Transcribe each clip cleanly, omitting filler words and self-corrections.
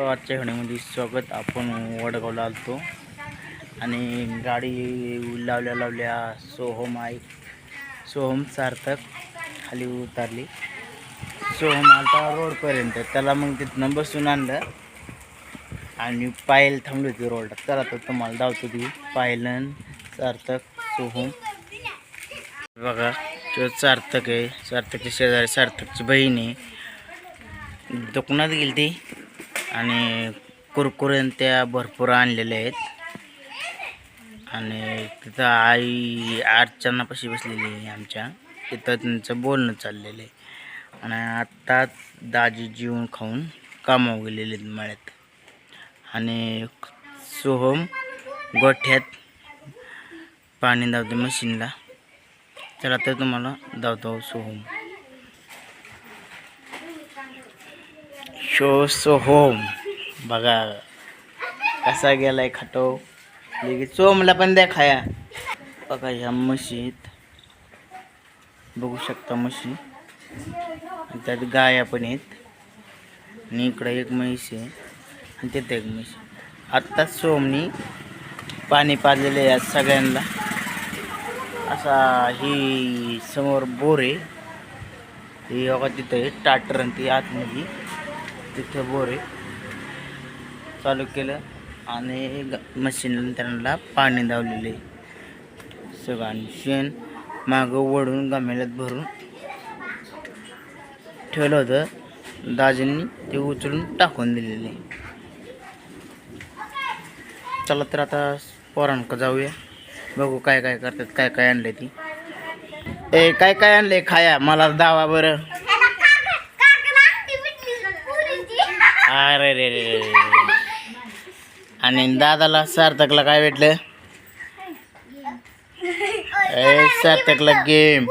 आजच्या व्हिडिओमध्ये स्वागत. आपण वडगावला आलतो आणि गाडी लावल्या सोहम सार्थक खाली उतरली. सोहम आलता रोडपर्यंत, त्याला मग तिथनं बसून आणलं आणि पायल थांबली होती रोडला. चला तर तुम्हाला धावतो ती पायलन सार्थक सोहम. बघा तो सार्थक आहे, सार्थकची शेजारी सार्थकची बहीण आहे. दुकानात गेली ती आणि कुरकुरे त्या भरपूर आणलेले आहेत आणि तिथं आई अर्चनापाशी बसलेली आहे आमच्या. तिथं त्यांचं बोलणं चाललेलं आहे आणि आत्ताच दाजी जेवून खाऊन कामावर गेलेले आहेत मळ्यात. आणि सोहम गोठ्यात पाणी धावते मशीनला. चला तर तुम्हाला धावतो सोहम. सोहम बघा कसा गेलाय खातो. लगेच सोहमला पण द्या खाया. बघा ह्या म्हशीत बघू शकता, म्हशी त्यात गाया पण आहेत आणि इकडं एक म्हैस आहे आणि तिथे एक म्हैस. आत्ताच सोहमनी पाणी पाजलेलं आहे सगळ्यांना. असा ही समोर बोर आहे, ही बघा तिथं आहे टाटर आणि ती आतमध्ये तिथं बोर आहे. चालू केलं आणि मशीनला त्यांना पाणी धावलेले सगळं आणि शेण मागं वडून गमेल्यात भरून ठेवलं होतं. दाजींनी ते उचलून टाकून दिलेले. चला तर आता पोरांक जाऊया, बघू काय काय करतात, काय काय आणले ती. काय काय आणले खाया मला दावा बरं. अरे रे रे. आणि दादाला सार्थकला काय भेटलं? सार्थकला गेम.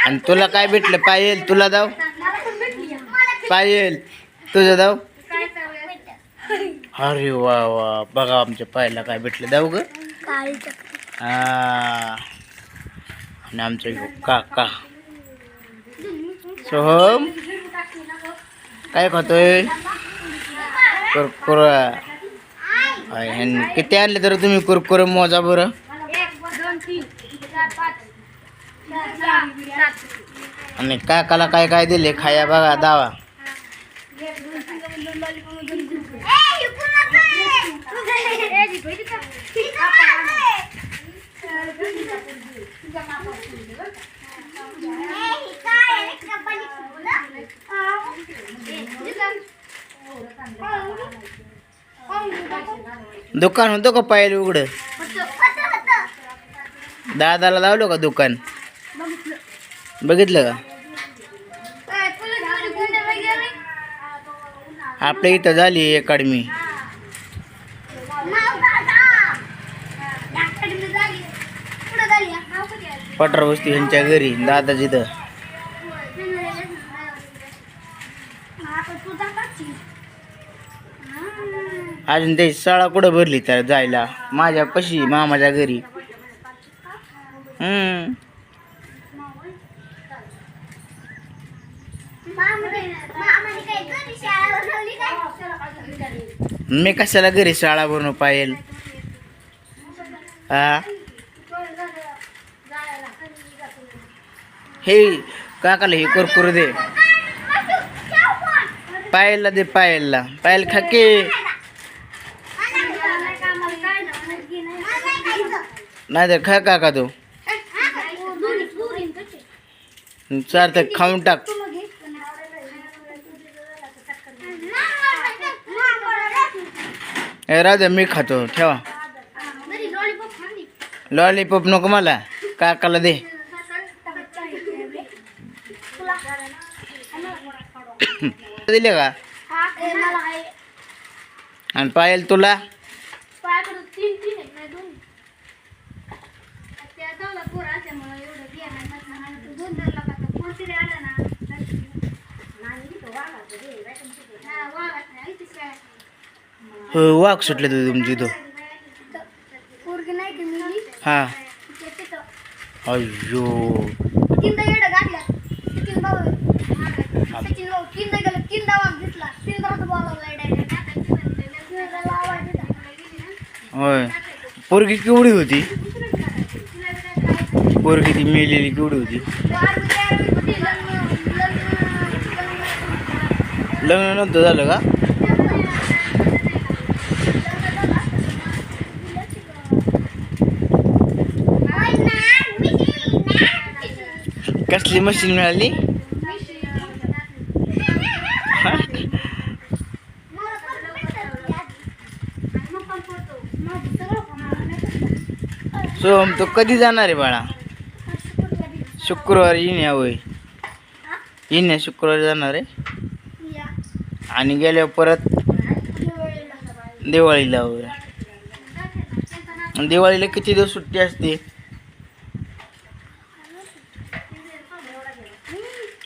आणि तुला काय भेटलं? पायल तुला दाव. पायल तुझं दाव. अरे वा वा, बघा आमच्या पायला काय भेटलं, दाव ग. आणि आमच्या काका सोहम काय खातोय? कुरकुरा. किती आणले तर तुम्ही कुरकुरे मोजा बरं. आणि काकाला काय काय दिले खाया बघा दावा. दुकान होतं का पायल उघड? दादाला लावलं का दुकान? बघितलं का? आपल्या इथं झाली अकॅडमी. पटर वस्ती यांच्या घरी दादा जिथं. अजून ते शाळा कुठं भरली तर जायला माझ्या पशी मामाच्या घरी. मी कशाला घरी शाळा बनवू पायल? हा हे काकाला हे कुरकुरे दे, पायलला दे, पायलला. पायल खाके. नाही तर खा काका तू. सार्थक खाऊन टाक. राजा मी खातो, ठेवा. लॉलीपॉप नको मला, काकाला दे. दिले का? आणि पायल तुला? वाघ सुटले तू तुमची इथं. हा अय्यो होय. पोरगी केवढी होती? पोरगी ती मेलेली केवढी होती? लग्न नव्हतं झालं का? कसली मशीन मिळाली? सोहम तो कधी जाणार आहे बाळा? शुक्रवारी येण्या होय. येण्या शुक्रवारी जाणार आहे आणि गेल्यावर परत दिवाळीला होय. दिवाळीला किती दिवस सुट्टी असते?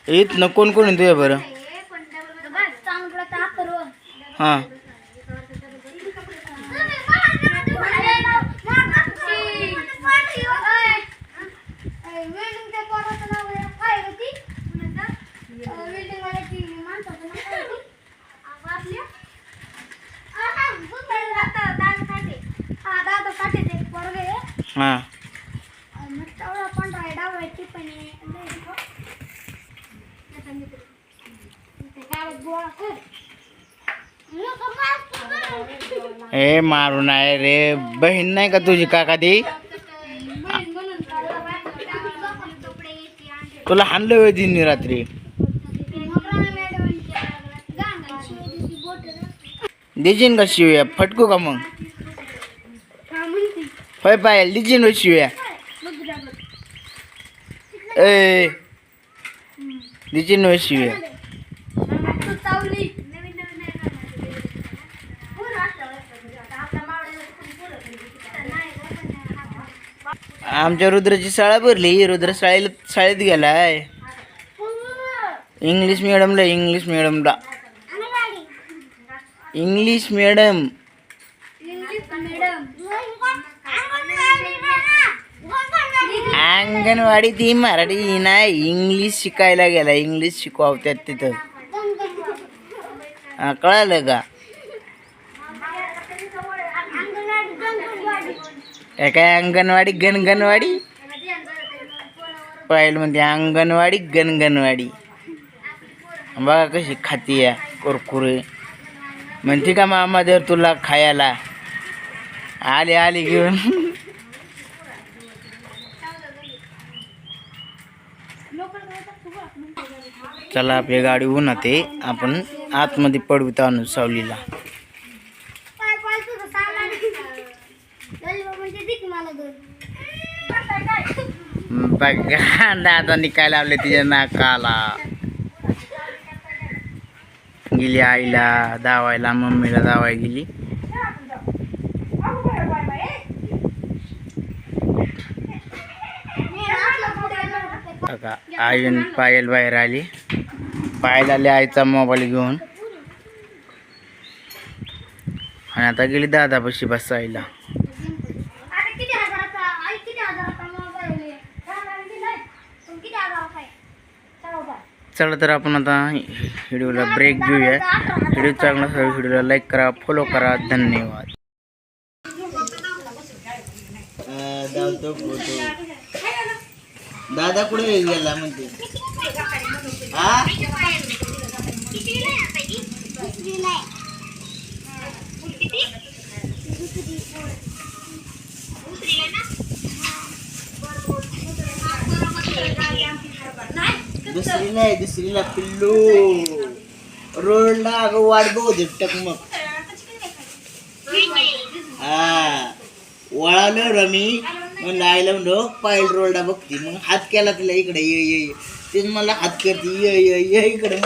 येत ना कोण कोण तुझ्या बरं? हां हां ए मारू नाही रे. बहीण नाही का तुझी काका ती? तुला हाणलं होय तिने रात्री? देजीन का शिव्या? फटकू का मग? होय पायल देजीन होय शिव्या? ए देजीन होय शिव्या? आमच्या रुद्राची शाळा भरली. रुद्र शाळेत गेलाय इंग्लिश मिडियमला. इंग्लिश मिडियम अंगणवाडी ती मराठी नाही इंग्लिश शिकायला गेला. इंग्लिश शिकवतात तिथं. कळालं का? काय अंगणवाडी गणगणवाडी? पाहिलं म्हणते अंगणवाडी गणगणवाडी. बघा कशी खाती या कुरकुरे. म्हणते का मामा जर तुला खायला आले घेऊन. चला आपली गाडी उन्हात आहे. आपण आतमध्ये पडवित आणू सावलीला. बघा दादा निकाय लावले तिच्या नाकाला. गेली आईला दावायला, मम्मीला दावाय गेली. बघा आई पायल बाहेर आली. पायल आली आईचा मोबाईल घेऊन आणि आता गेली दादापाशी बसायला. चला तर आपण आता व्हिडिओला ब्रेक घेऊया. व्हिडिओ चांगला असेल व्हिडिओला लाईक करा, फॉलो करा. धन्यवाद. दादा कुठे गेला म्हणते? दुसरीला पिल्लू रोडला अगं वाट बघू टक मग. हा वळालो रमी म्हणलं आईला म्हणलो पायल रोडला बघती. मग हात केला तिला इकडे ये. तेच मला हात करते ये इकडे.